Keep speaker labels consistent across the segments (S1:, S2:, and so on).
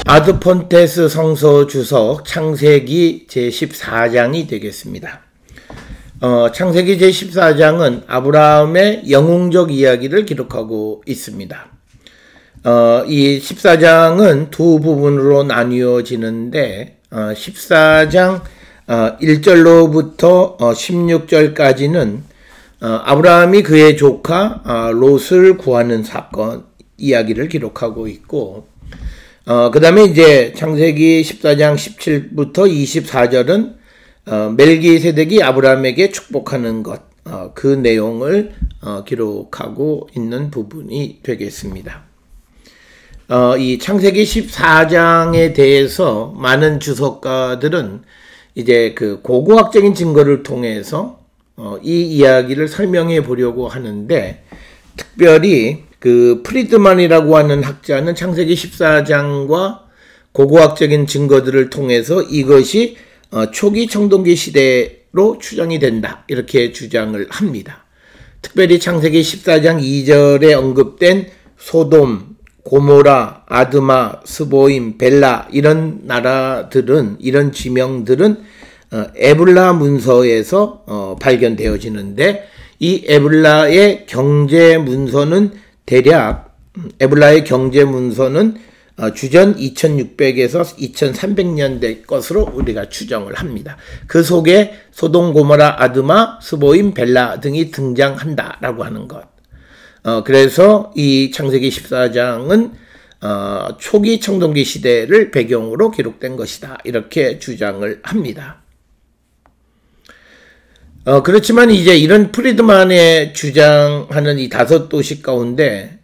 S1: 아드폰테스 성서 주석 창세기 제14장이 되겠습니다. 창세기 제14장은 아브라함의 영웅적 이야기를 기록하고 있습니다. 이 14장은 두 부분으로 나뉘어지는데 14장 1절로부터 16절까지는 아브라함이 그의 조카 롯을 구하는 사건 이야기를 기록하고 있고, 그 다음에 이제 창세기 14장 17부터 24절은 멜기세덱이 아브라함에게 축복하는 것, 그 내용을 기록하고 있는 부분이 되겠습니다. 이 창세기 14장에 대해서 많은 주석가들은 이제 그 고고학적인 증거를 통해서 이 이야기를 설명해 보려고 하는데, 특별히 그 프리드만이라고 하는 학자는 창세기 14장과 고고학적인 증거들을 통해서 이것이 초기 청동기 시대로 추정이 된다, 이렇게 주장을 합니다. 특별히 창세기 14장 2절에 언급된 소돔, 고모라, 아드마, 스보임, 벨라 이런 나라들은, 이런 지명들은 에블라 문서에서 발견되어지는데, 이 에블라의 경제 문서는 대략 에블라의 경제 문서는 주전 2600에서 2300년대 것으로 우리가 추정을 합니다. 그 속에 소돔, 고모라, 아드마, 스보임, 벨라 등이 등장한다라고 하는 것. 그래서 이 창세기 14장은 초기 청동기 시대를 배경으로 기록된 것이다, 이렇게 주장을 합니다. 그렇지만 이제 이런 프리드만의 주장하는 이 5도시 가운데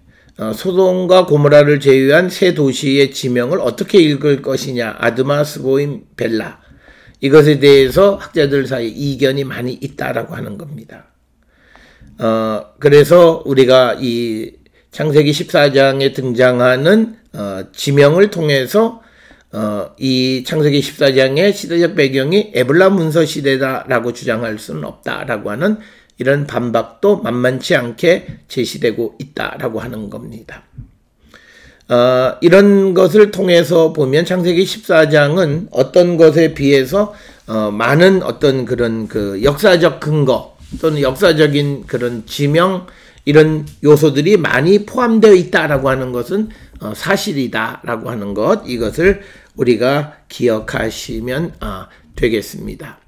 S1: 소돔과 고모라를 제외한 세 도시의 지명을 어떻게 읽을 것이냐, 아드마, 스보임, 벨라, 이것에 대해서 학자들 사이에 이견이 많이 있다라고 하는 겁니다. 그래서 우리가 이 창세기 14장에 등장하는 지명을 통해서 이 창세기 14장의 시대적 배경이 에블라 문서 시대다라고 주장할 수는 없다라고 하는 이런 반박도 만만치 않게 제시되고 있다라고 하는 겁니다. 이런 것을 통해서 보면 창세기 14장은 어떤 것에 비해서 많은 어떤 그런 그 역사적 근거 또는 역사적인 그런 지명, 이런 요소들이 많이 포함되어 있다라고 하는 것은 사실이다라고 하는 것, 이것을 우리가 기억하시면 되겠습니다.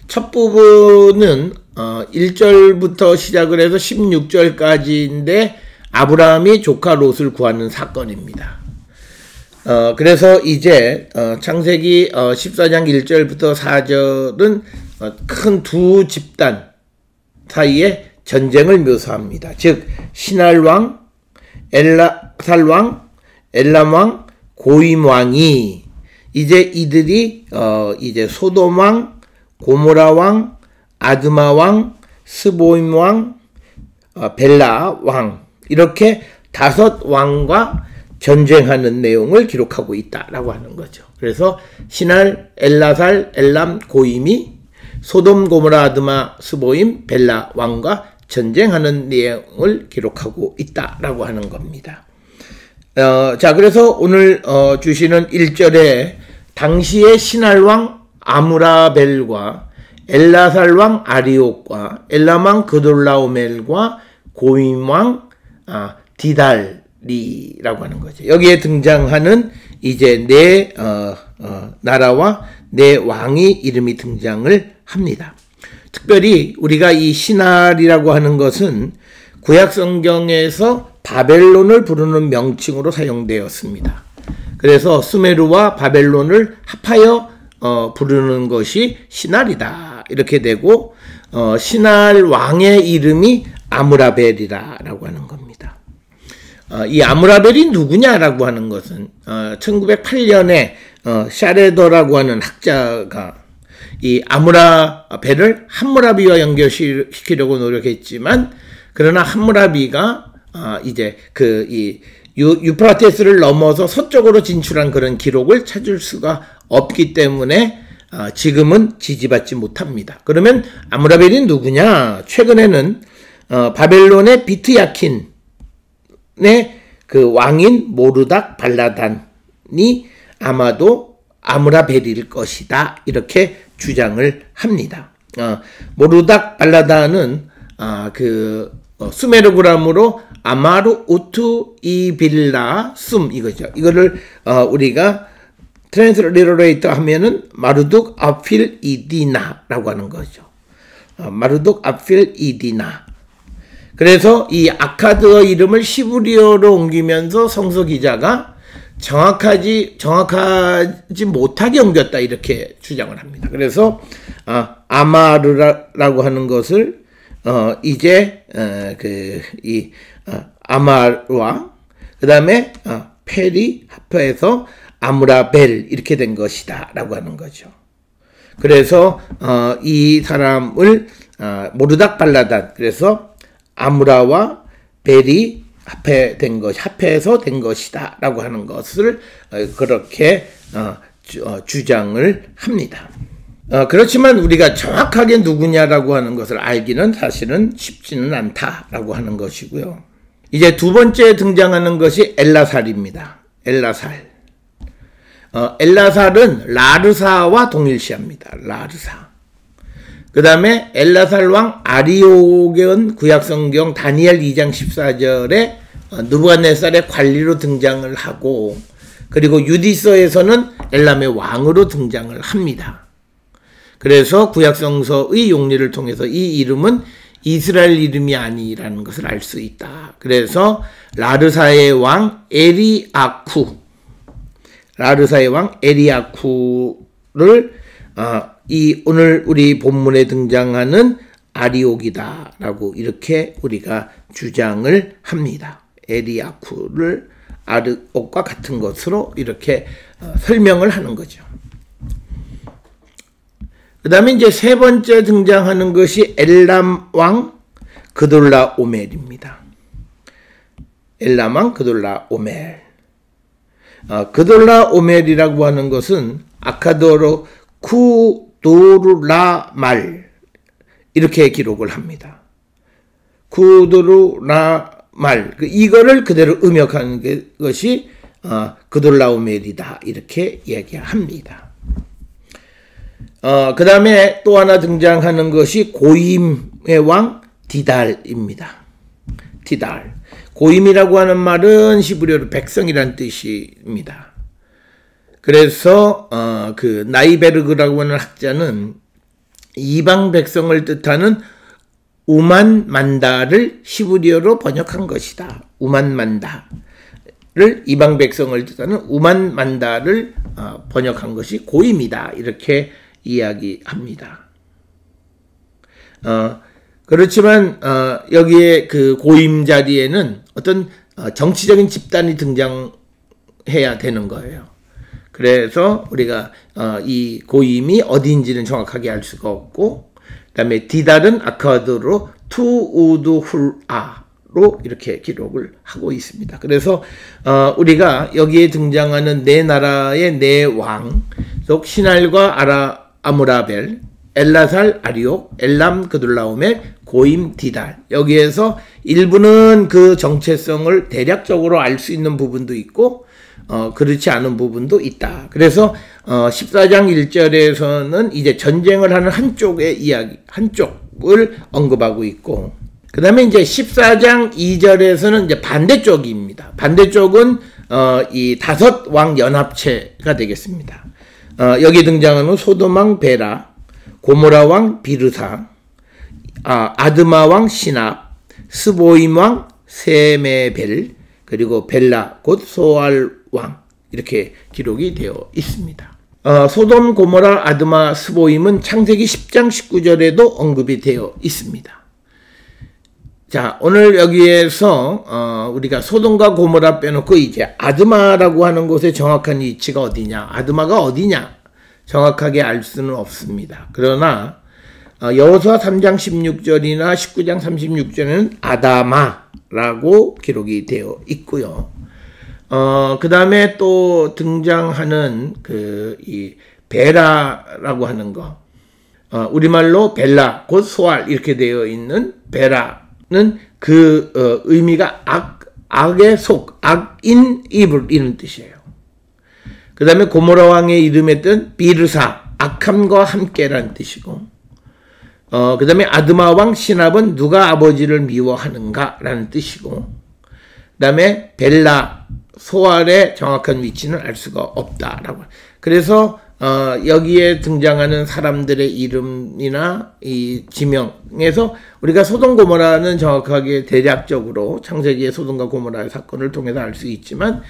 S1: 첫 부분은 1절부터 시작을 해서 16절까지인데 아브라함이 조카 롯을 구하는 사건입니다. 그래서 이제 창세기 14장 1절부터 4절은 큰 두 집단 사이에 전쟁을 묘사합니다. 즉 시날왕, 엘라살왕, 엘람왕, 고임왕이 이제 이들이 이제 소돔왕, 고모라왕, 아드마왕, 스보임왕, 벨라왕, 이렇게 5왕과 전쟁하는 내용을 기록하고 있다라고 하는 거죠. 그래서 시날, 엘라살, 엘람, 고임이 소돔, 고모라, 아드마, 스보임, 벨라 왕과 전쟁하는 내용을 기록하고 있다라고 하는 겁니다. 자, 그래서 오늘 주시는 1절에 당시의 시날왕 아무라벨과 엘라살왕 아리옥과 엘람왕 그돌라오멜과 고임왕 디달리라고 하는 거죠. 여기에 등장하는 이제 네 나라와 네 왕이 이름이 등장을 합니다. 특별히 우리가 이 시날이라고 하는 것은 구약 성경에서 바벨론을 부르는 명칭으로 사용되었습니다. 그래서 수메르와 바벨론을 합하여 부르는 것이 시날이다, 이렇게 되고, 시날 왕의 이름이 아므라벨이라고 하는 겁니다. 이 아므라벨이 누구냐라고 하는 것은 1908년에 샤레더라고 하는 학자가 이 아므라벨을 함무라비와 연결시키려고 노력했지만, 그러나 함무라비가 이제 그 이 유프라테스를 넘어서 서쪽으로 진출한 그런 기록을 찾을 수가 없기 때문에 지금은 지지받지 못합니다. 그러면 아므라벨이 누구냐? 최근에는 바벨론의 비트야킨의 그 왕인 모르닥 발라단이 아마도 아므라벨일 것이다. 이렇게 주장을 합니다. 모르닥 발라다는 수메르그람으로 아마루 우투 이빌라 숨 이거죠. 이거를 우리가 트랜스리터레이터 하면은 마르둑 아필 이디나라고 하는 거죠. 마르둑 아필 이디나. 그래서 이 아카드어 이름을 시브리어로 옮기면서 성서 기자가 정확하지 못하게 옮겼다 이렇게 주장을 합니다. 그래서 아마르라고 하는 것을 이제 아마르와 그다음에 펠이 합해서 아므라벨 이렇게 된 것이다 라고 하는 거죠. 그래서 이 사람을 모르닥 발라단, 그래서 아므라와 벨이 합해서 된 것이다 라고 하는 것을 그렇게 주장을 합니다. 그렇지만 우리가 정확하게 누구냐라고 하는 것을 알기는 사실은 쉽지는 않다라고 하는 것이고요. 이제 두 번째 등장하는 것이 엘라살입니다. 엘라살. 엘라살은 라르사와 동일시합니다. 라르사. 그 다음에 엘라살 왕 아리오겐 구약성경 다니엘 2장 14절에 느부갓네살의 관리로 등장을 하고, 그리고 유디서에서는 엘람의 왕으로 등장을 합니다. 그래서 구약성서의 용리를 통해서 이 이름은 이스라엘 이름이 아니라는 것을 알 수 있다. 그래서 라르사의 왕 에리아쿠를 오늘 우리 본문에 등장하는 아리옥이다라고 이렇게 우리가 주장을 합니다. 에리아쿠를 아르옥과 같은 것으로 이렇게 설명을 하는 거죠. 그 다음에 이제 세 번째 등장하는 것이 엘람 왕 그돌라 오멜입니다. 엘람 왕 그돌라 오멜. 그돌라 오멜이라고 하는 것은 아카도로 쿠도르라말 이렇게 기록을 합니다. 쿠도르라말, 이거를 그대로 음역하는 것이 그돌라 오멜이다 이렇게 얘기합니다. 그 다음에 또 하나 등장하는 것이 고임의 왕 디달입니다. 디달. 고임이라고 하는 말은 히브리어로 백성이라는 뜻입니다. 그래서 나이베르그라고 하는 학자는 이방 백성을 뜻하는 우만만다를 히브리어로 번역한 것이다. 우만만다를 이방 백성을 뜻하는 우만만다를 번역한 것이 고임이다. 이렇게 이야기합니다. 그렇지만 여기에 그 고임 자리에는 어떤 정치적인 집단이 등장해야 되는 거예요. 그래서 우리가 이 고임이 어디인지는 정확하게 알 수가 없고, 그다음에 디달은 아카드로 투우드훌아로 이렇게 기록을 하고 있습니다. 그래서 우리가 여기에 등장하는 네 나라의 네 왕, 즉 시날과 아므라벨, 엘라살, 아리옥, 엘람, 그둘라오멜, 고임, 디달. 여기에서 일부는 그 정체성을 대략적으로 알 수 있는 부분도 있고 그렇지 않은 부분도 있다. 그래서 14장 1절에서는 이제 전쟁을 하는 한쪽의 이야기, 한쪽을 언급하고 있고, 그 다음에 이제 14장 2절에서는 이제 반대쪽입니다. 반대쪽은 이 다섯 왕 연합체가 되겠습니다. 여기 등장하는 소돔왕 베라, 고모라왕 비르사, 아드마왕 시납, 스보임왕 세메벨, 그리고 벨라 곧 소알왕 이렇게 기록이 되어 있습니다. 소돔, 고모라, 아드마, 스보임은 창세기 10장 19절에도 언급이 되어 있습니다. 자, 오늘 여기에서 우리가 소돔과 고모라 빼놓고 이제 아드마라고 하는 곳의 정확한 위치가 어디냐, 아드마가 어디냐 정확하게 알 수는 없습니다. 그러나 여호수아 3장 16절이나 19장 36절에는 아다마라고 기록이 되어 있고요. 그 다음에 또 등장하는 이 베라라고 하는 거, 우리말로 벨라 곧 소알 이렇게 되어 있는 베라는 그 의미가 악의 속, 악인 이블 이런 뜻이에요. 그 다음에 고모라 왕의 이름했던 비르사, 악함과 함께라는 뜻이고, 그 다음에 아드마 왕 시납은 누가 아버지를 미워하는가라는 뜻이고, 그 다음에 벨라, 소알의 정확한 위치는 알 수가 없다라고. 그래서 여기에 등장하는 사람들의 이름이나 이 지명에서 우리가 소돔 고모라는 정확하게 대략적으로 창세기의 소돔과 고모라의 사건을 통해서 알 수 있지만,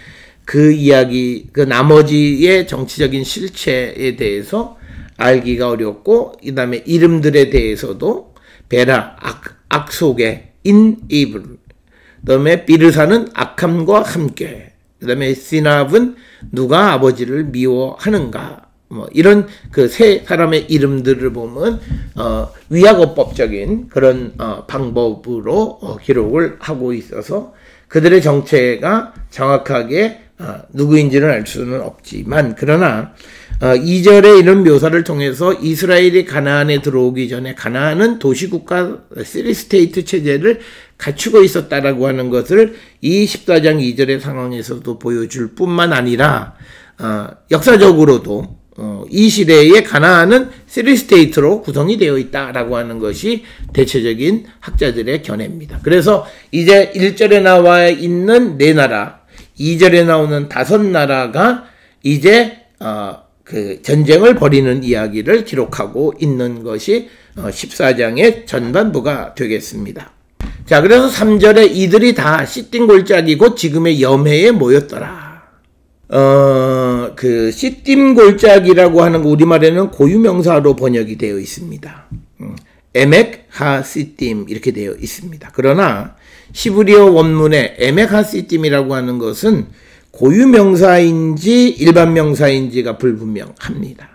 S1: 그 이야기, 그 나머지의 정치적인 실체에 대해서 알기가 어렵고, 그 다음에 이름들에 대해서도 베라, 악속의 인이블, 그 다음에 비르사는 악함과 함께, 그 다음에 시납은 누가 아버지를 미워하는가, 뭐 이런 그 세 사람의 이름들을 보면 위약어법적인 그런 방법으로 기록을 하고 있어서 그들의 정체가 정확하게 누구인지는 알 수는 없지만, 그러나 2절의 이런 묘사를 통해서 이스라엘이 가나안에 들어오기 전에 가나안은 도시국가 시리스테이트 체제를 갖추고 있었다라고 하는 것을 이 14장 2절의 상황에서도 보여줄 뿐만 아니라 역사적으로도 이 시대에 가나안은 시리스테이트로 구성이 되어 있다라고 하는 것이 대체적인 학자들의 견해입니다. 그래서 이제 1절에 나와 있는 4나라, 2절에 나오는 5나라가 이제 그 전쟁을 벌이는 이야기를 기록하고 있는 것이 14장의 전반부가 되겠습니다. 자, 그래서 3절에 이들이 다 시딤 골짜기 곧 지금의 염해에 모였더라. 그 시딤 골짜기라고 하는 거 우리말에는 고유명사로 번역이 되어 있습니다. 에멕 하 시딤 이렇게 되어 있습니다. 그러나 시브리어 원문에 에멕 하 시딤이라고 하는 것은 고유명사인지 일반명사인지가 불분명합니다.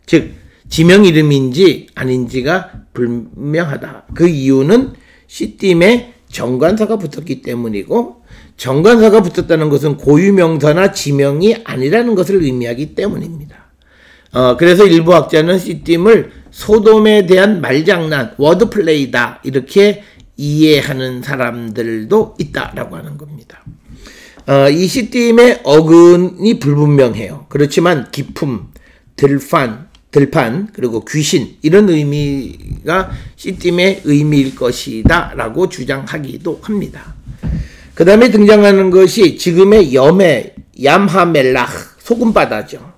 S1: 즉 지명 이름인지 아닌지가 불명하다. 그 이유는 시딤에 정관사가 붙었기 때문이고, 정관사가 붙었다는 것은 고유명사나 지명이 아니라는 것을 의미하기 때문입니다. 그래서 일부 학자는 시딤을 소돔에 대한 말장난, 워드플레이다 이렇게 이해하는 사람들도 있다라고 하는 겁니다. 이 시딤의 어근이 불분명해요. 그렇지만 기품, 들판, 그리고 귀신 이런 의미가 시딤의 의미일 것이다 라고 주장하기도 합니다. 그 다음에 등장하는 것이 지금의 염해, 얌하멜라흐, 소금바다죠.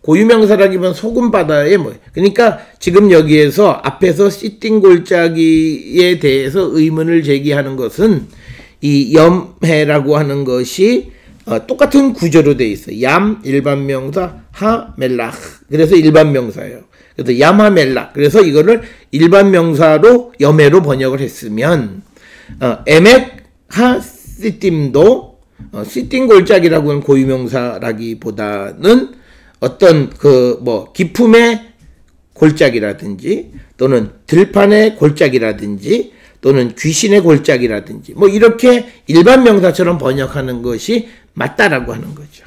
S1: 고유명사라기보다는 소금바다에 뭐예요. 그러니까 지금 여기에서 앞에서 시딤 골짜기에 대해서 의문을 제기하는 것은 이 염해라고 하는 것이 똑같은 구조로 되어 있어요. 얌 일반명사, 하 멜라흐. 그래서 일반명사예요. 그래서 얌하멜라. 그래서 이거를 일반명사로 염해로 번역을 했으면 에멕 하 시딤도 시딤 골짜기라고 하는 고유명사라기보다는 어떤 기품의 골짜기라든지 또는 들판의 골짜기라든지 또는 귀신의 골짜기라든지 뭐 이렇게 일반 명사처럼 번역하는 것이 맞다라고 하는 거죠.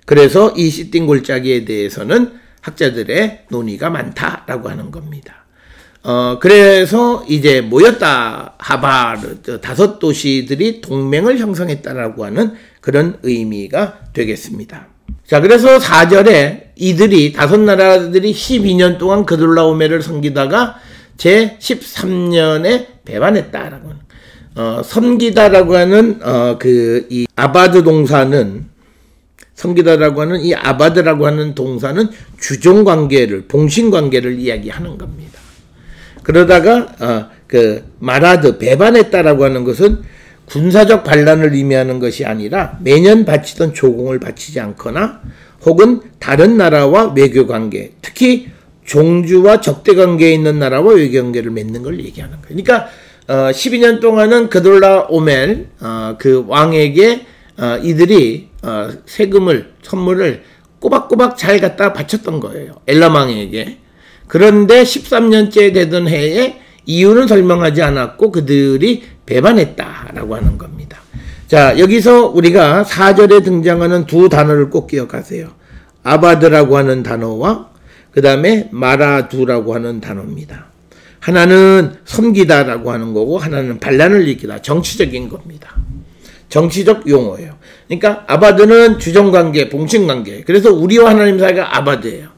S1: 그래서 이 시딤 골짜기에 대해서는 학자들의 논의가 많다라고 하는 겁니다. 그래서 이제 모였다 하바르 5도시들이 동맹을 형성했다라고 하는 그런 의미가 되겠습니다. 자, 그래서 4절에 이들이 5나라들이 12년 동안 그돌라오멜을 섬기다가 제 13년에 배반했다라고 하는 섬기다라고 하는 이 아바드 동사는 섬기다라고 하는 이 아바드라고 하는 동사는 주종 관계를 봉신 관계를 이야기하는 겁니다. 그러다가 마라드 배반했다라고 하는 것은 군사적 반란을 의미하는 것이 아니라 매년 바치던 조공을 바치지 않거나 혹은 다른 나라와 외교 관계, 특히 종주와 적대 관계에 있는 나라와 외교 관계를 맺는 걸 얘기하는 거예요. 그러니까 12년 동안은 그돌라오멜 그 왕에게 이들이 세금을 선물을 꼬박꼬박 잘 갖다 바쳤던 거예요. 엘람 왕에게. 그런데 13년째 되던 해에 이유는 설명하지 않았고 그들이 배반했다라고 하는 겁니다. 자, 여기서 우리가 4절에 등장하는 두 단어를 꼭 기억하세요. 아바드라고 하는 단어와 그 다음에 마라두라고 하는 단어입니다. 하나는 섬기다라고 하는 거고 하나는 반란을 일으키다, 정치적인 겁니다. 정치적 용어예요. 그러니까 아바드는 주정관계, 봉신관계. 그래서 우리와 하나님 사이가 아바드예요.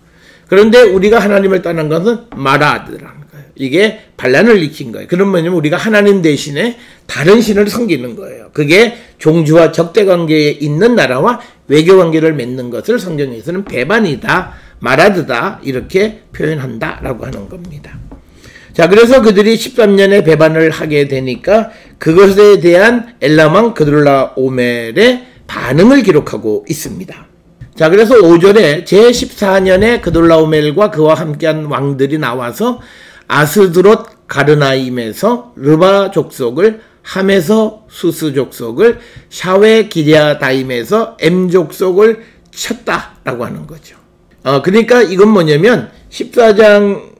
S1: 그런데 우리가 하나님을 떠난 것은 마라드라는 거예요. 이게 반란을 일으킨 거예요. 그런 뭐냐면 우리가 하나님 대신에 다른 신을 섬기는 거예요. 그게 종주와 적대관계에 있는 나라와 외교관계를 맺는 것을 성경에서는 배반이다, 마라드다 이렇게 표현한다라고 하는 겁니다. 자, 그래서 그들이 13년에 배반을 하게 되니까 그것에 대한 엘람왕 그돌라오멜의 반응을 기록하고 있습니다. 자, 그래서 5절에 제14년에 그돌라오멜과 그와 함께한 왕들이 나와서 아스드롯 가르나임에서 르바 족속을, 함에서 수스 족속을, 샤웨 기랴다임에서 엠 족속을 쳤다라고 하는 거죠. 그러니까 이건 뭐냐면 14장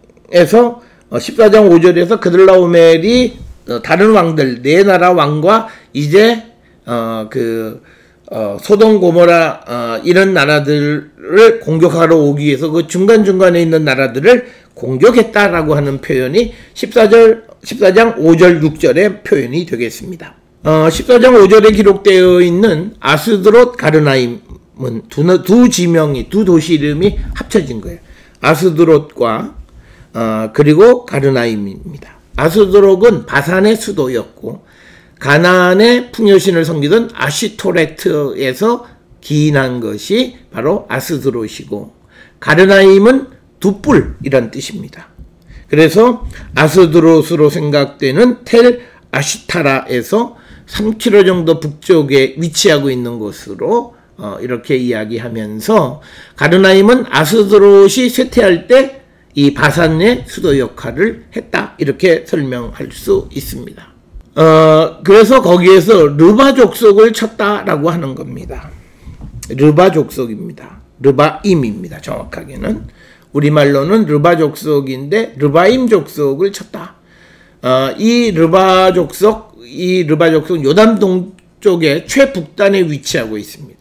S1: 5절에서 그돌라오멜이 다른 왕들, 네 나라 왕과 이제 소돔 고모라 이런 나라들을 공격하러 오기 위해서 그 중간중간에 있는 나라들을 공격했다라고 하는 표현이 14장 5절 6절의 표현이 되겠습니다. 14장 5절에 기록되어 있는 아스드롯 가르나임은 두 지명이, 두 도시 이름이 합쳐진 거예요. 아스드롯과 그리고 가르나임입니다. 아스드롯은 바산의 수도였고 가나안의 풍요신을 섬기던 아시토레트에서 기인한 것이 바로 아스드롯이고, 가르나임은 두 뿔이란 뜻입니다. 그래서 아스드롯으로 생각되는 텔 아시타라에서 3km 정도 북쪽에 위치하고 있는 곳으로 이렇게 이야기하면서, 가르나임은 아스드롯이 쇠퇴할 때 이 바산의 수도 역할을 했다, 이렇게 설명할 수 있습니다. 그래서 거기에서 르바 족속을 쳤다라고 하는 겁니다. 르바 족속입니다. 르바임입니다. 정확하게는 우리말로는 르바 족속인데 르바임 족속을 쳤다. 이 르바 족속 요단 동쪽의 최북단에 위치하고 있습니다.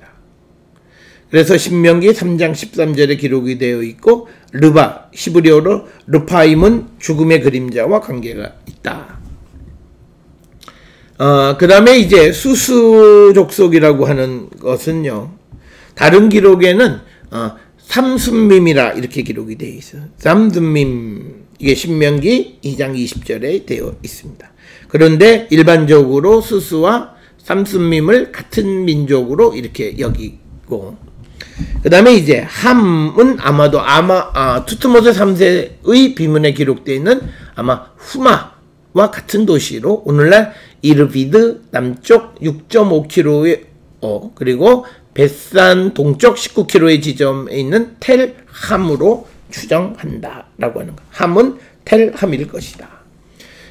S1: 그래서 신명기 3장 13절에 기록이 되어 있고, 르바, 히브리어로 르파임은 죽음의 그림자와 관계가 있다. 그 다음에 이제 수스 족속이라고 하는 것은요, 다른 기록에는 삼순밈이라 이렇게 기록이 되어 있어요. 삼순밈, 이게 신명기 2장 20절에 되어 있습니다. 그런데 일반적으로 수스와 삼순밈을 같은 민족으로 이렇게 여기고, 그 다음에 이제 함은 아마도 투트모세 3세의 비문에 기록되어 있는 아마 후마와 같은 도시로 오늘날 이르비드 남쪽 6.5km 그리고 벳산 동쪽 19km의 지점에 있는 텔함으로 추정한다라고 하는 거. 함은 텔함일 것이다.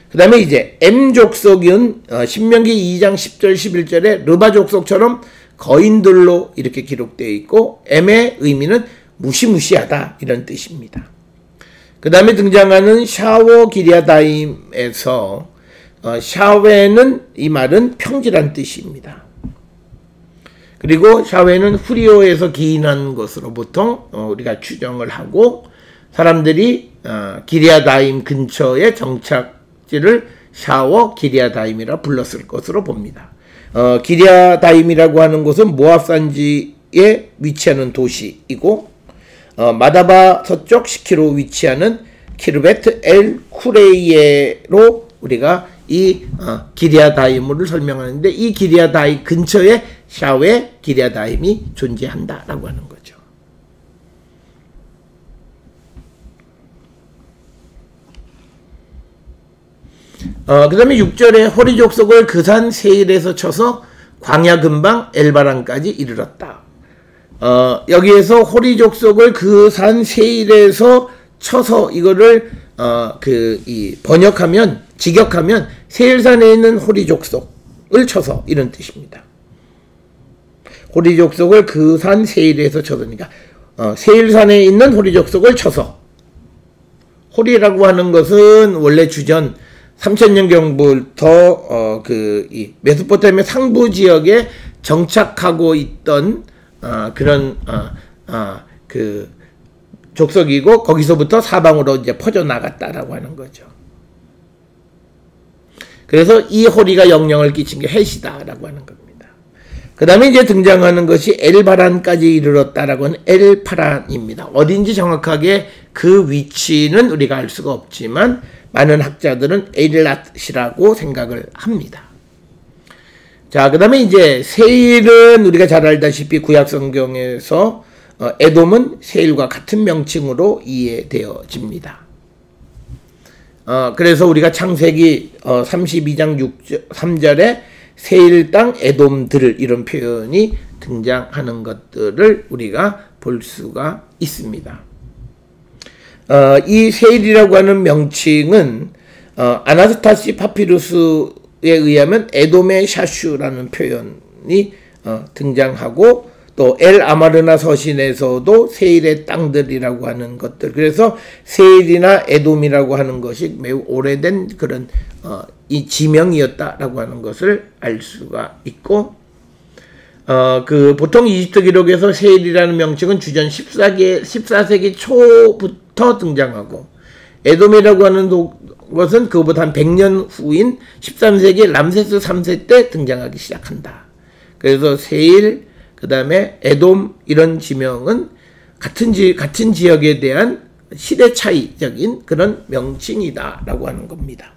S1: 그 다음에 이제 M족속은 신명기 2장 10절 11절에 르바 족속처럼 거인들로 이렇게 기록되어 있고, M의 의미는 무시무시하다 이런 뜻입니다. 그 다음에 등장하는 샤워 기랴다임에서 샤웨는 이 말은 평지란 뜻입니다. 그리고 샤웨는 후리오에서 기인한 것으로 보통 우리가 추정을 하고, 사람들이 기랴다임 근처의 정착지를 샤워 기랴다임이라 불렀을 것으로 봅니다. 기랴다임이라고 하는 곳은 모압 산지에 위치하는 도시이고, 마다바 서쪽 10km 위치하는 키르베트 엘 쿠레이에로 우리가 이 기랴다임을 설명하는데, 이 기랴다임 근처에 샤웨 기랴다임이 존재한다라고 하는 거죠. 그 다음에 6절에 호리 족속을 그 산 세일에서 쳐서 광야 근방 엘바란까지 이르렀다. 여기에서 호리 족속을 그 산 세일에서 쳐서 이거를 번역하면, 직역하면 세일산에 있는 호리 족속을 쳐서 이런 뜻입니다. 호리 족속을 그 산 세일에서 쳐서니까 세일산에 있는 호리 족속을 쳐서, 호리라고 하는 것은 원래 주전 3000년경부터 이 메소포타미아 상부 지역에 정착하고 있던 그런 그 족속이고, 거기서부터 사방으로 이제 퍼져 나갔다라고 하는 거죠. 그래서 이 호리가 영향을 끼친 게 헷이다라고 하는 겁니다. 그 다음에 이제 등장하는 것이 엘바란까지 이르렀다라고 하는 엘파란입니다. 어딘지 정확하게 그 위치는 우리가 알 수가 없지만 많은 학자들은 에일랏이라고 생각을 합니다. 자, 그 다음에 이제 세일은 우리가 잘 알다시피 구약 성경에서 에돔은 세일과 같은 명칭으로 이해되어집니다. 그래서 우리가 창세기 32장 3절에 세일 땅 에돔들 이런 표현이 등장하는 것들을 우리가 볼 수가 있습니다. 이 세일이라고 하는 명칭은 아나스타시 파피루스에 의하면 에돔의 샤슈라는 표현이 등장하고 또 엘 아마르나 서신에서도 세일의 땅들이라고 하는 것들, 그래서 세일이나 에돔이라고 하는 것이 매우 오래된 그런 이 지명이었다라고 하는 것을 알 수가 있고, 보통 이집트 기록에서 세일이라는 명칭은 주전 14세기 초부터 등장하고, 에돔이라고 하는 것은 그보다 한 100년 후인 13세기 람세스 3세 때 등장하기 시작한다. 그래서 세일, 그 다음에 에돔 이런 지명은 같은 지역에 대한 시대 차이적인 그런 명칭이다라고 하는 겁니다.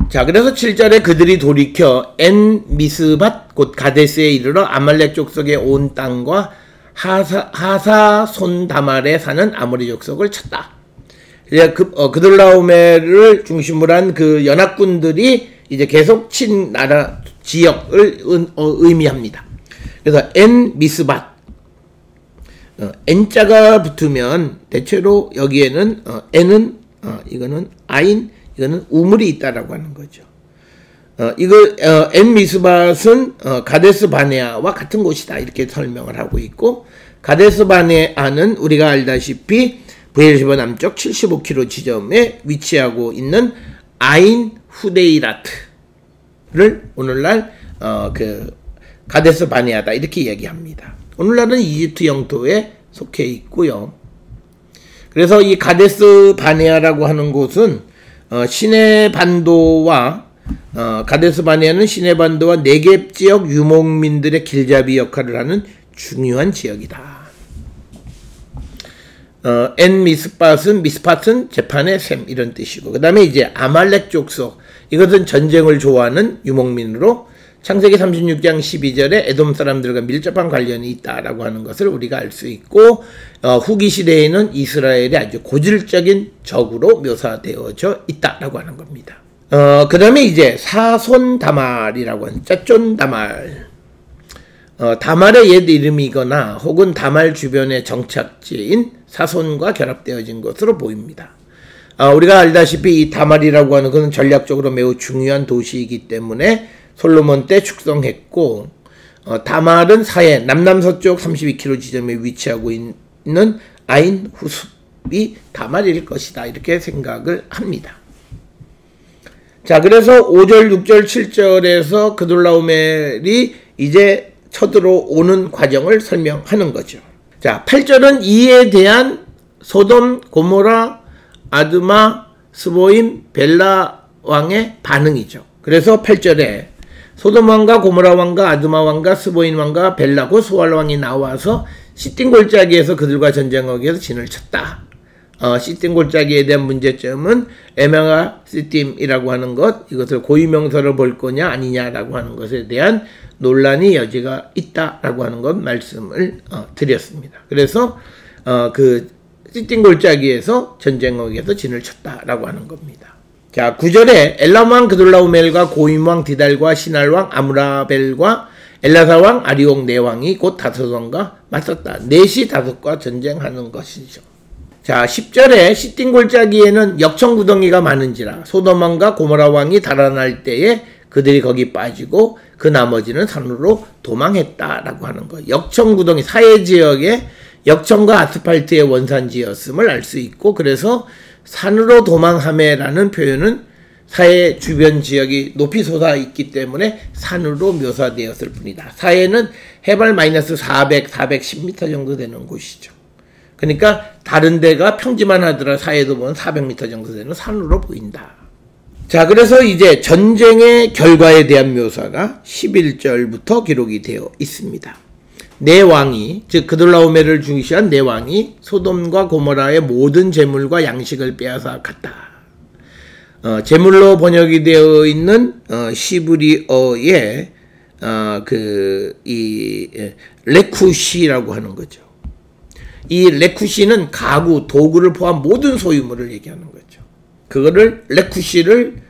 S1: 자, 그래서 7절에 그들이 돌이켜 엔 미스밧 곧 가데스에 이르러 아말렉 족속의 온 땅과 하사손 다말에 사는 아모리 족속을 쳤다. 그돌라오메를 중심으로 한 그 연합군들이 이제 계속 친 나라 지역을 의미합니다. 그래서 엔 미스밧, N자가 붙으면 대체로 여기에는 N은 이거는 아인, 이거는 우물이 있다라고 하는 거죠. 엔 미스밧은 가데스 바네아와 같은 곳이다 이렇게 설명을 하고 있고, 가데스 바네아는 우리가 알다시피 브에르시바 남쪽 75km 지점에 위치하고 있는 아인 후데이라트를 오늘날 가데스 바네아다 이렇게 얘기합니다. 오늘날은 이집트 영토에 속해 있고요. 그래서 이 가데스 바네아라고 하는 곳은 시내 반도와 가데스 바네아는 시내 반도와 네겝 지역 유목민들의 길잡이 역할을 하는 중요한 지역이다. 엔 미스팟은 재판의 샘 이런 뜻이고, 그 다음에 이제 아말렉 족속, 이것은 전쟁을 좋아하는 유목민으로 창세기 36장 12절에 에돔 사람들과 밀접한 관련이 있다라고 하는 것을 우리가 알 수 있고, 후기 시대에는 이스라엘의 아주 고질적인 적으로 묘사되어져 있다라고 하는 겁니다. 그 다음에 이제 사손 다말이라고 하는 짜쫀 다말, 다말의 옛 이름이거나 혹은 다말 주변의 정착지인 사손과 결합되어진 것으로 보입니다. 우리가 알다시피 이 다말이라고 하는 것은 전략적으로 매우 중요한 도시이기 때문에 솔로몬 때 축성했고, 다말은 사해 남남서쪽 32km 지점에 위치하고 있는 아인 후숲이 다말일 것이다 이렇게 생각을 합니다. 자, 그래서 5절, 6절, 7절에서 그돌라오멜이 이제 쳐들어오는 과정을 설명하는 거죠. 자, 8절은 이에 대한 소돔, 고모라, 아드마, 스보임, 벨라 왕의 반응이죠. 그래서 8절에 소돔 왕과 고모라 왕과 아드마 왕과 스보임 왕과 벨라 곧 소알 왕이 나와서 시딤 골짜기에서 그들과 전쟁하기 위해서 진을 쳤다. 시딤 골짜기에 대한 문제점은 에메가 시딤이라고 하는 것, 이것을 고유명사로 볼 거냐 아니냐라고 하는 것에 대한 논란이 여지가 있다라고 하는 것 말씀을 드렸습니다. 그래서 그 시딤 골짜기에서 전쟁하기 위해서 진을 쳤다라고 하는 겁니다. 자, 9절에 엘람왕 그돌라오멜과 고임왕 디달과 시날왕 아므라벨과 엘라사왕 아리옥 네왕이 곧 다섯왕과 맞섰다. 넷이 다섯과 전쟁하는 것이죠. 자, 10절에 시딤 골짜기에는 역청구덩이가 많은지라 소돔왕과 고모라왕이 달아날 때에 그들이 거기 빠지고 그 나머지는 산으로 도망했다라고 하는 거예요. 역청구덩이, 사해 지역에 역청과 아스팔트의 원산지였음을 알 수 있고, 그래서 산으로 도망하매라는 표현은 사해 주변 지역이 높이 솟아 있기 때문에 산으로 묘사되었을 뿐이다. 사해는 해발 마이너스 410m 정도 되는 곳이죠. 그러니까 다른 데가 평지만 하더라 사해도 보면 400m 정도 되는 산으로 보인다. 자, 그래서 이제 전쟁의 결과에 대한 묘사가 11절부터 기록이 되어 있습니다. 네 왕이, 즉 그돌라오메를 중시한 네 왕이 소돔과 고모라의 모든 재물과 양식을 빼앗아 갔다. 재물로 번역이 되어 있는 시브리어의 레쿠시라고 하는 거죠. 이 레쿠시는 가구, 도구를 포함 모든 소유물을 얘기하는 거죠. 그거를 레쿠시를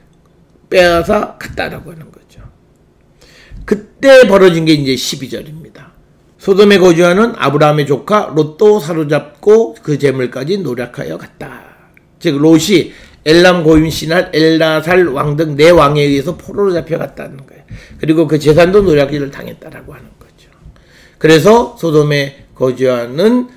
S1: 빼앗아 갔다라고 하는 거죠. 그때 벌어진 게 이제 12절입니다. 소돔에 거주하는 아브라함의 조카 롯도 사로잡고 그 재물까지 노략하여 갔다. 즉 롯이 엘람 고임 신할 엘라살 왕 등 네 왕에 의해서 포로로 잡혀갔다는 거예요. 그리고 그 재산도 노략질을 당했다라고 하는 거죠. 그래서 소돔에 거주하는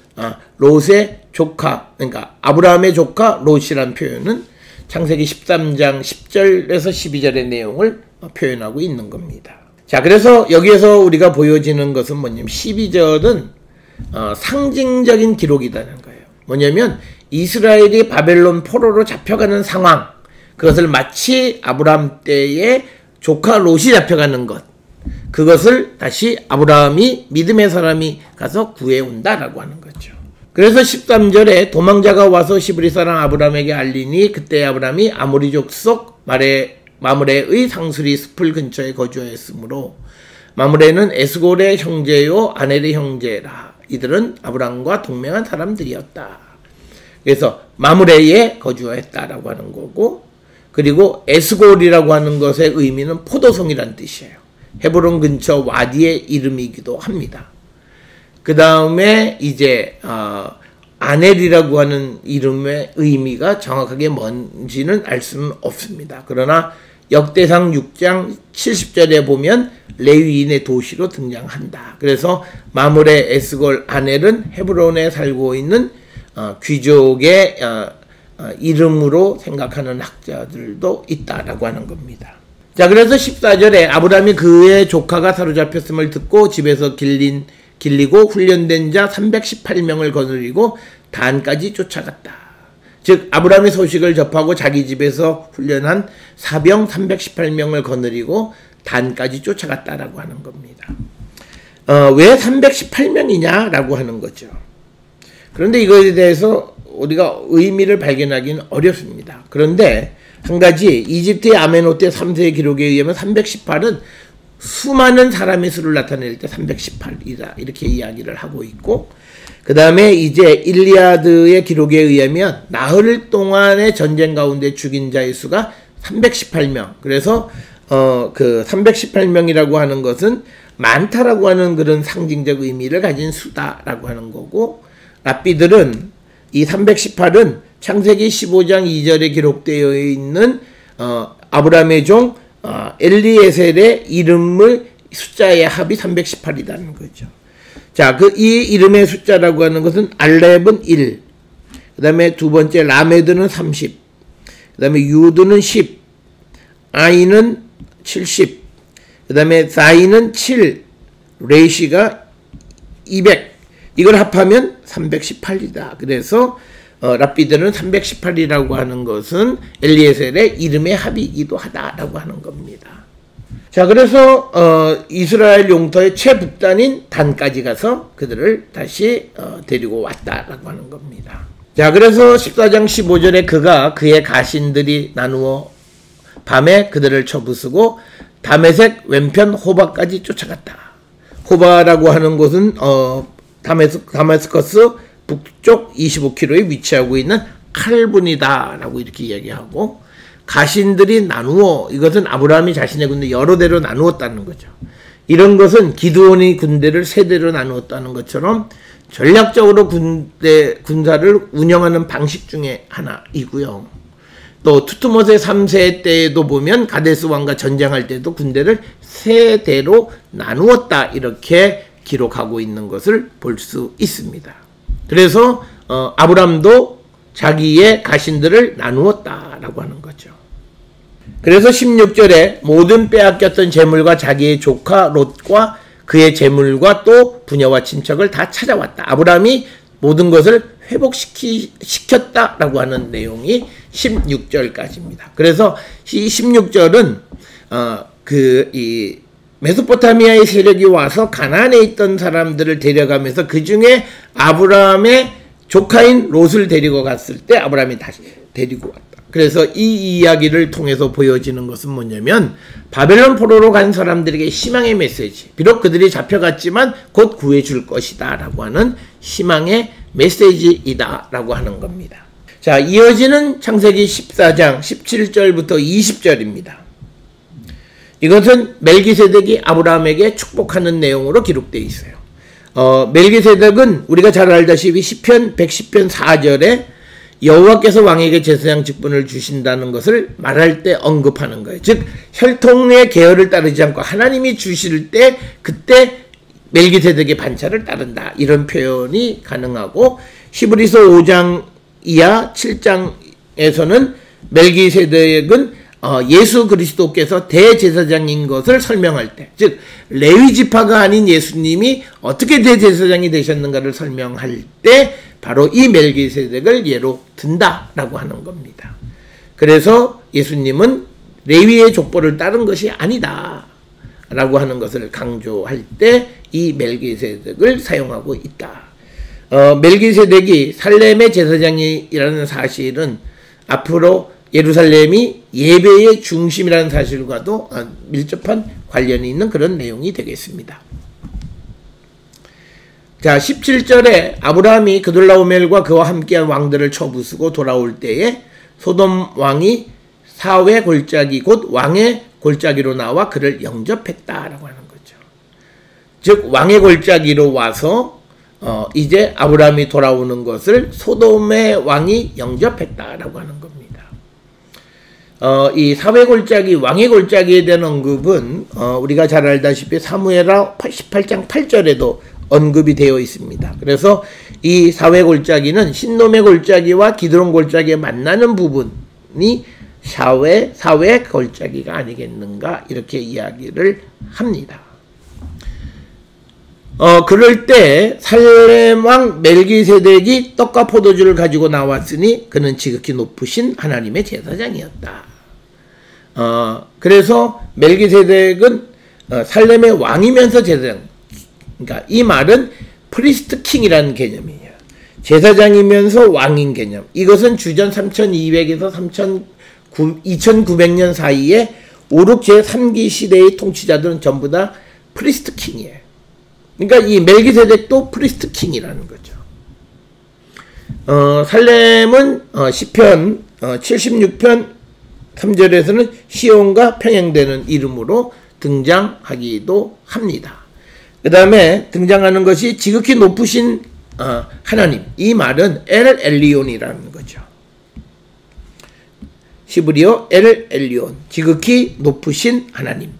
S1: 롯의 조카, 그러니까 아브라함의 조카 롯이란 표현은 창세기 13장 10절에서 12절의 내용을 표현하고 있는 겁니다. 자, 그래서 여기에서 우리가 보여지는 것은 뭐냐면 12절은 상징적인 기록이라는 거예요. 뭐냐면 이스라엘이 바벨론 포로로 잡혀가는 상황, 그것을 마치 아브라함 때의 조카 롯이 잡혀가는 것, 그것을 다시 아브라함이 믿음의 사람이 가서 구해온다라고 하는 거죠. 그래서 13절에 도망자가 와서 시브리 사람 아브라함에게 알리니 그때 아브라함이 아모리족 속 마므레의 상수리 숲을 근처에 거주하였으므로 마므레는 에스골의 형제요 아넬의 형제라. 이들은 아브라함과 동맹한 사람들이었다. 그래서 마므레에 거주하였다라고 하는 거고, 그리고 에스골이라고 하는 것의 의미는 포도송이란 뜻이에요. 헤브론 근처 와디의 이름이기도 합니다. 그 다음에 이제 아넬이라고 하는 이름의 의미가 정확하게 뭔지는 알 수는 없습니다. 그러나 역대상 6장 70절에 보면 레위인의 도시로 등장한다. 그래서 마므레, 에스골, 아넬은 헤브론에 살고 있는 귀족의 이름으로 생각하는 학자들도 있다라고 하는 겁니다. 자, 그래서 14절에 아브라함이 그의 조카가 사로잡혔음을 듣고 집에서 길리고 훈련된 자 318명을 거느리고 단까지 쫓아갔다. 즉 아브라함의 소식을 접하고 자기 집에서 훈련한 사병 318명을 거느리고 단까지 쫓아갔다라고 하는 겁니다. 왜 318명이냐라고 하는 거죠. 그런데 이거에 대해서 우리가 의미를 발견하기는 어렵습니다. 그런데 한 가지 이집트의 아메노테 3세의 기록에 의하면 318은 수많은 사람의 수를 나타낼 때 318이다 이렇게 이야기를 하고 있고, 그 다음에 이제 일리아드의 기록에 의하면 나흘 동안의 전쟁 가운데 죽인 자의 수가 318명. 그래서 그 318명이라고 하는 것은 많다라고 하는 그런 상징적 의미를 가진 수다라고 하는 거고, 랍비들은 이 318은 창세기 15장 2절에 기록되어 있는 아브라함의 종 엘리에셀의 이름을 숫자의 합이 318이라는 거죠. 자, 이 이름의 숫자라고 하는 것은 알렙은 1, 그 다음에 두 번째 라메드는 30, 그 다음에 유드는 10, 아이는 70, 그 다음에 사이는 7, 레시가 200, 이걸 합하면 318이다. 그래서 랍비들은 318이라고 하는 것은 엘리에셀의 이름의 합이기도 하다라고 하는 겁니다. 자, 그래서 이스라엘 용터의 최북단인 단까지 가서 그들을 다시 데리고 왔다라고 하는 겁니다. 자, 그래서 14장 15절에 그가 그의 가신들이 나누어 밤에 그들을 쳐부수고 다메섹 왼편 호바까지 쫓아갔다. 호바라고 하는 곳은 다메스커스 북쪽 25km에 위치하고 있는 칼분이다라고 이렇게 이야기하고, 가신들이 나누어, 이것은 아브라함이 자신의 군대 여러 대로 나누었다는 거죠. 이런 것은 기드온이 군대를 세 대로 나누었다는 것처럼 전략적으로 군사를 운영하는 방식 중에 하나이고요. 또 투트모세 3세 때에도 보면 가데스 왕과 전쟁할 때도 군대를 세 대로 나누었다 이렇게 기록하고 있는 것을 볼 수 있습니다. 그래서 아브람도 자기의 가신들을 나누었다라고 하는 거죠. 그래서 16절에 모든 빼앗겼던 재물과 자기의 조카 롯과 그의 재물과 또 부녀와 친척을 다 찾아왔다. 아브라함이 모든 것을 회복시켰다라고 하는 내용이 16절까지입니다. 그래서 이 16절은 이 메소포타미아의 세력이 와서 가나안에 있던 사람들을 데려가면서 그 중에 아브라함의 조카인 롯을 데리고 갔을 때 아브라함이 다시 데리고 왔다. 그래서 이 이야기를 통해서 보여지는 것은 뭐냐면 바벨론 포로로 간 사람들에게 희망의 메시지, 비록 그들이 잡혀갔지만 곧 구해줄 것이다 라고 하는 희망의 메시지이다 라고 하는 겁니다. 자, 이어지는 창세기 14장 17절부터 20절입니다. 이것은 멜기세덱이 아브라함에게 축복하는 내용으로 기록되어 있어요. 멜기세덱은 우리가 잘 알다시피 시편 110편 4절에 여호와께서 왕에게 제사장 직분을 주신다는 것을 말할 때 언급하는 거예요. 즉 혈통의 계열을 따르지 않고 하나님이 주실 때 그때 멜기세덱의 반차를 따른다. 이런 표현이 가능하고 히브리서 5장 이하 7장에서는 멜기세덱은 예수 그리스도께서 대제사장인 것을 설명할 때, 즉 레위 지파가 아닌 예수님이 어떻게 대제사장이 되셨는가를 설명할 때 바로 이 멜기세덱을 예로 든다라고 하는 겁니다. 그래서 예수님은 레위의 족보를 따른 것이 아니다 라고 하는 것을 강조할 때 이 멜기세덱을 사용하고 있다. 멜기세덱이 살렘의 제사장이라는 사실은 앞으로 예루살렘이 예배의 중심이라는 사실과도 밀접한 관련이 있는 그런 내용이 되겠습니다. 자, 17절에 아브라함이 그돌라오멜과 그와 함께한 왕들을 쳐부수고 돌아올 때에 소돔 왕이 사회 골짜기 곧 왕의 골짜기로 나와 그를 영접했다라고 하는 거죠. 즉 왕의 골짜기로 와서 이제 아브라함이 돌아오는 것을 소돔의 왕이 영접했다라고 하는 겁니다. 이 사회 골짜기, 왕의 골짜기에 대한 언급은 우리가 잘 알다시피 사무엘하 18장 8절에도 언급이 되어 있습니다. 그래서 이 사회 골짜기는 신놈의 골짜기와 기드론 골짜기에 만나는 부분이 사회 골짜기가 아니겠는가 이렇게 이야기를 합니다. 그럴 때 살렘 왕 멜기세덱이 떡과 포도주를 가지고 나왔으니 그는 지극히 높으신 하나님의 제사장이었다. 그래서 멜기세덱은 살렘의 왕이면서 제사장, 그러니까 이 말은 프리스트 킹이라는 개념이에요. 제사장이면서 왕인 개념. 이것은 주전 3200에서 2900년 사이에 오륙 제3기 시대의 통치자들은 전부 다 프리스트 킹이에요. 그러니까 이 멜기세덱도 프리스트 킹이라는 거죠. 살렘은 시편 76편 3절에서는 시온과 평행되는 이름으로 등장하기도 합니다. 그 다음에 등장하는 것이 지극히 높으신 하나님. 이 말은 엘 엘리온이라는 거죠. 히브리어 엘 엘리온, 지극히 높으신 하나님.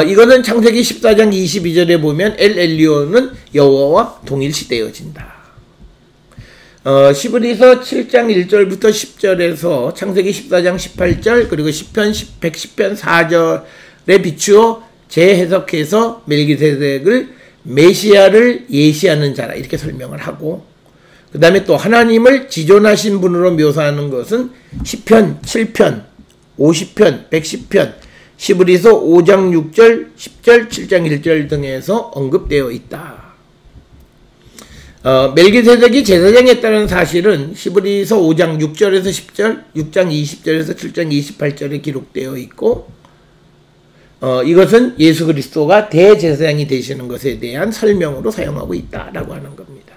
S1: 이거는 창세기 14장 22절에 보면 엘 엘리온은 여호와와 동일시되어진다. 히브리서 7장 1절부터 10절에서 창세기 14장 18절 그리고 시편 110편 4절에 비추어 재해석해서 멜기세덱을 메시아를 예시하는 자라 이렇게 설명을 하고, 그 다음에 또 하나님을 지존하신 분으로 묘사하는 것은 시편 7편, 50편, 110편, 히브리서 5장 6절, 10절, 7장 1절 등에서 언급되어 있다. 멜기세덱이 제사장이었다는 사실은 히브리서 5장 6절에서 10절, 6장 20절에서 7장 28절에 기록되어 있고, 이것은 예수 그리스도가 대제사장이 되시는 것에 대한 설명으로 사용하고 있다라고 하는 겁니다.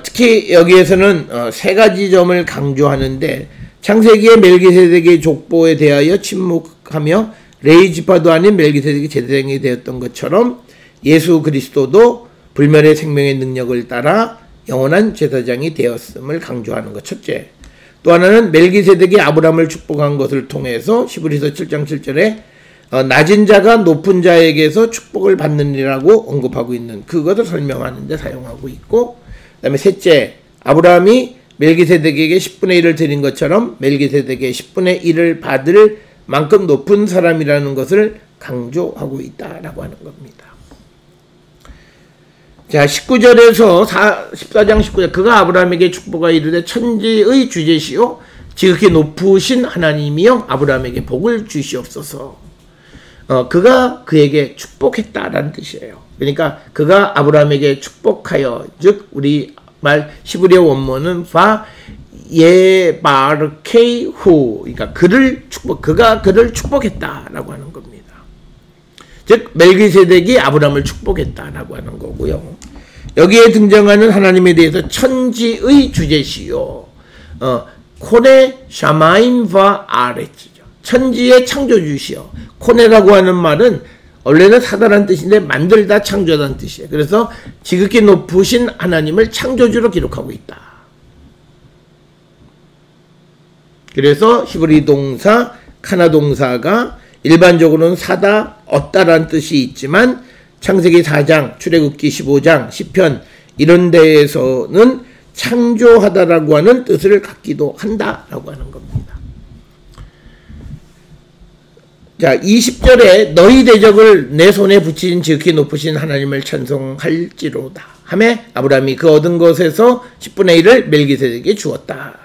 S1: 특히 여기에서는 세 가지 점을 강조하는데, 창세기의 멜기세덱의 족보에 대하여 침묵하며 레위 지파도 아닌 멜기세덱이 제사장이 되었던 것처럼 예수 그리스도도 불멸의 생명의 능력을 따라 영원한 제사장이 되었음을 강조하는 것. 첫째. 또 하나는 멜기세덱이 아브라함을 축복한 것을 통해서 히브리서 7장 7절에 낮은 자가 높은 자에게서 축복을 받느니라고 언급하고 있는 그것을 설명하는 데 사용하고 있고, 그 다음에 셋째, 아브라함이 멜기세덱에게 10분의 1을 드린 것처럼 멜기세덱의 10분의 1을 받을 만큼 높은 사람이라는 것을 강조하고 있다라고 하는 겁니다. 자, 19절에서 14장 19절 그가 아브라함에게 축복하 이르되 천지의 주제시요 지극히 높으신 하나님이여 아브라함에게 복을 주시옵소서. 그가 그에게 축복했다라는 뜻이에요. 그러니까 그가 아브라함에게 축복하여, 즉 우리 말 히브리어 원문은 바 예바르케이후, 그러니까 그가 그를 축복했다라고 하는 겁니다. 즉 멜기세덱이 아브라함을 축복했다라고 하는 거고요. 여기에 등장하는 하나님에 대해서 천지의 주제시요, 코네 샤마임과 아레츠죠. 천지의 창조주시요. 코네라고 하는 말은 원래는 사다란 뜻인데 만들다, 창조하다는 뜻이에요. 그래서 지극히 높으신 하나님을 창조주로 기록하고 있다. 그래서 히브리 동사, 카나 동사가 일반적으로는 사다, 얻다라는 뜻이 있지만 창세기 4장, 출애굽기 15장, 시편 이런 데에서는 창조하다라고 하는 뜻을 갖기도 한다라고 하는 겁니다. 자, 20절에 너희 대적을 내 손에 붙인 지극히 높으신 하나님을 찬송할지로다 하매 아브라함이 그 얻은 것에서 10분의 1을 멜기세덱에게 주었다.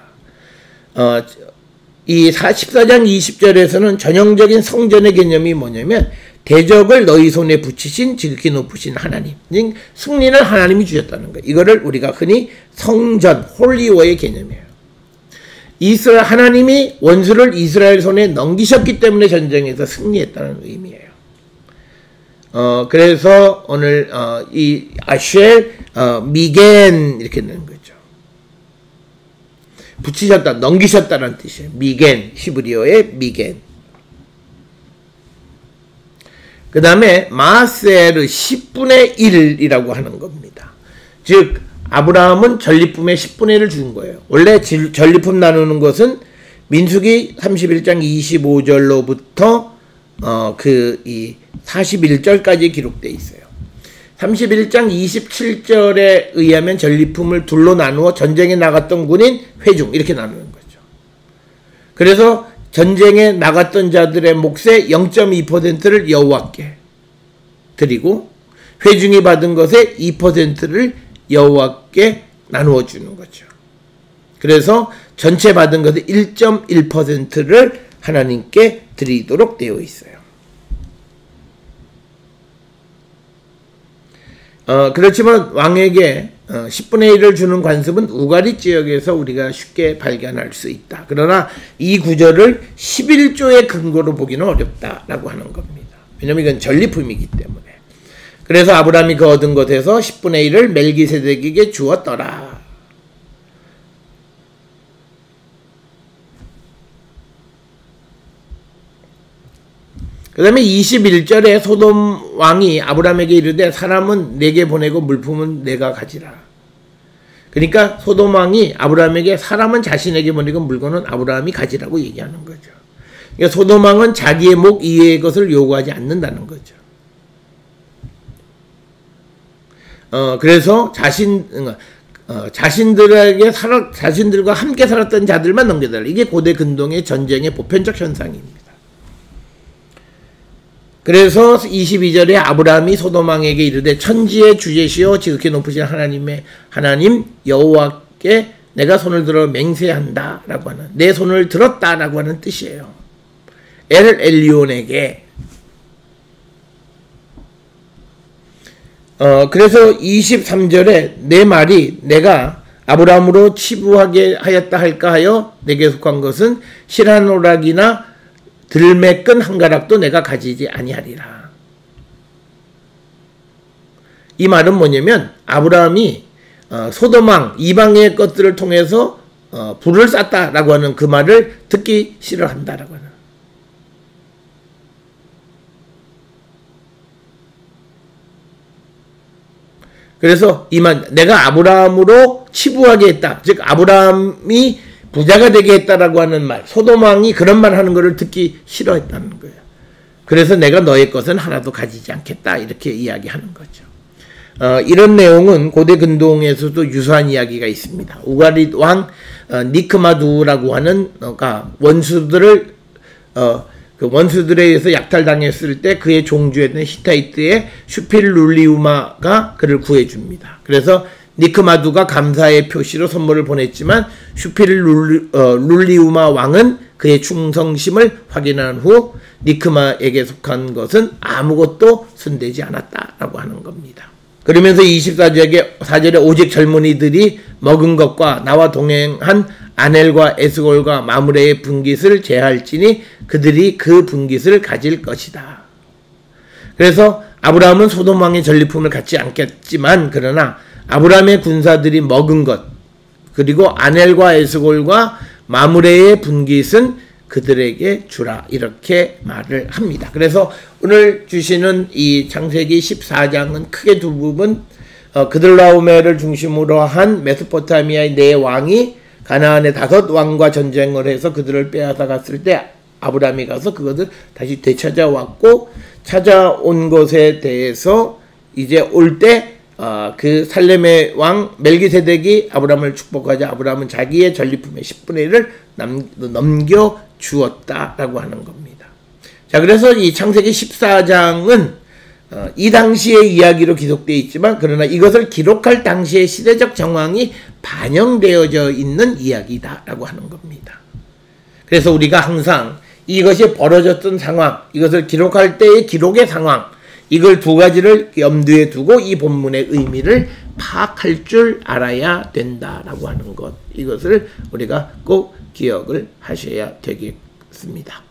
S1: 이 14장 20절에서는 전형적인 성전의 개념이 뭐냐면 대적을 너희 손에 붙이신 지극히 높으신 하나님, 승리를 하나님이 주셨다는 거예요. 이거를 우리가 흔히 성전, 홀리워의 개념이에요. 하나님이 원수를 이스라엘 손에 넘기셨기 때문에 전쟁에서 승리했다는 의미예요. 그래서 오늘 이 아쉘, 미겐 이렇게 되는 거죠. 붙이셨다, 넘기셨다는 뜻이에요. 미겐, 히브리어의 미겐. 그 다음에 마세르 10분의 1이라고 하는 겁니다. 즉 아브라함은 전리품의 10분의 1을 준 거예요. 원래 전리품 나누는 것은 민수기 31장 25절로부터 이 41절까지 기록되어 있어요. 31장 27절에 의하면 전리품을 둘로 나누어 전쟁에 나갔던 군인, 회중 이렇게 나누는 거죠. 그래서 전쟁에 나갔던 자들의 몫의 0.2%를 여호와께 드리고 회중이 받은 것의 2%를 여호와께 나누어 주는 거죠. 그래서 전체 받은 것의 1.1%를 하나님께 드리도록 되어 있어요. 그렇지만 왕에게 10분의 1을 주는 관습은 우가리 지역에서 우리가 쉽게 발견할 수 있다. 그러나 이 구절을 11조의 근거로 보기는 어렵다라고 하는 겁니다. 왜냐하면 이건 전리품이기 때문에. 그래서 아브라함이 그 얻은 것에서 10분의 1을 멜기세덱에게 주었더라. 그 다음에 21절에 소돔 왕이 아브라함에게 이르되 사람은 내게 보내고 물품은 내가 가지라. 그러니까 소돔 왕이 아브라함에게 사람은 자신에게 보내고 물건은 아브라함이 가지라고 얘기하는 거죠. 그러니까 소돔 왕은 자기의 목 이외의 것을 요구하지 않는다는 거죠. 그래서 자신들과 함께 살았던 자들만 넘겨달라. 이게 고대 근동의 전쟁의 보편적 현상입니다. 그래서 22절에 아브라함이 소돔 왕에게 이르되 천지의 주제시여 지극히 높으신 하나님 여호와께 내가 손을 들어 맹세한다 라고 하는, 내 손을 들었다 라고 하는 뜻이에요. 엘 엘리온에게. 그래서 23절에 내 말이 내가 아브라함으로 치부하게 하였다 할까 하여 내게 속한 것은 실한 오락이나 들매 끈 한 가락도 내가 가지지 아니하리라. 이 말은 뭐냐면 아브라함이 소돔 왕 이방의 것들을 통해서 불을 쐈다라고 하는 그 말을 듣기 싫어한다라고 하는. 그래서 이 말 내가 아브라함으로 치부하게 했다. 즉 아브라함이 부자가 되게 했다라고 하는 말, 소돔 왕이 그런 말 하는 것을 듣기 싫어했다는 거예요. 그래서 내가 너의 것은 하나도 가지지 않겠다 이렇게 이야기하는 거죠. 이런 내용은 고대 근동에서도 유사한 이야기가 있습니다. 우가리 왕 니크마두라고 하는 원수들을 그 원수들에 의해서 약탈당했을 때 그의 종주였던 히타이트의 슈필룰리우마가 그를 구해줍니다. 그래서 니크마두가 감사의 표시로 선물을 보냈지만 슈필룰리우마 왕은 그의 충성심을 확인한 후 니크마에게 속한 것은 아무것도 손대지 않았다라고 하는 겁니다. 그러면서 24절에 오직 젊은이들이 먹은 것과 나와 동행한 아넬과 에스골과 마므레의 분깃을 제할지니 그들이 그 분깃을 가질 것이다. 그래서 아브라함은 소돔 왕의 전리품을 갖지 않겠지만 그러나 아브라함의 군사들이 먹은 것 그리고 아넬과 에스골과 마므레의 분깃은 그들에게 주라 이렇게 말을 합니다. 그래서 오늘 주시는 이 창세기 14장은 크게 두 부분 그들라오메를 중심으로 한 메소포타미아의 네 왕이 가나안의 5 왕과 전쟁을 해서 그들을 빼앗아 갔을 때 아브라함이 가서 그것을 다시 되찾아왔고 찾아온 것에 대해서 이제 올 때 그 살렘의 왕 멜기세덱이 아브라함을 축복하자 아브라함은 자기의 전리품의 10분의 1을 넘겨 주었다라고 하는 겁니다. 자, 그래서 이 창세기 14장은 이 당시의 이야기로 기록되어 있지만 그러나 이것을 기록할 당시의 시대적 정황이 반영되어져 있는 이야기다라고 하는 겁니다. 그래서 우리가 항상 이것이 벌어졌던 상황, 이것을 기록할 때의 기록의 상황, 이걸 두 가지를 염두에 두고 이 본문의 의미를 파악할 줄 알아야 된다라고 하는 것, 이것을 우리가 꼭 기억을 하셔야 되겠습니다.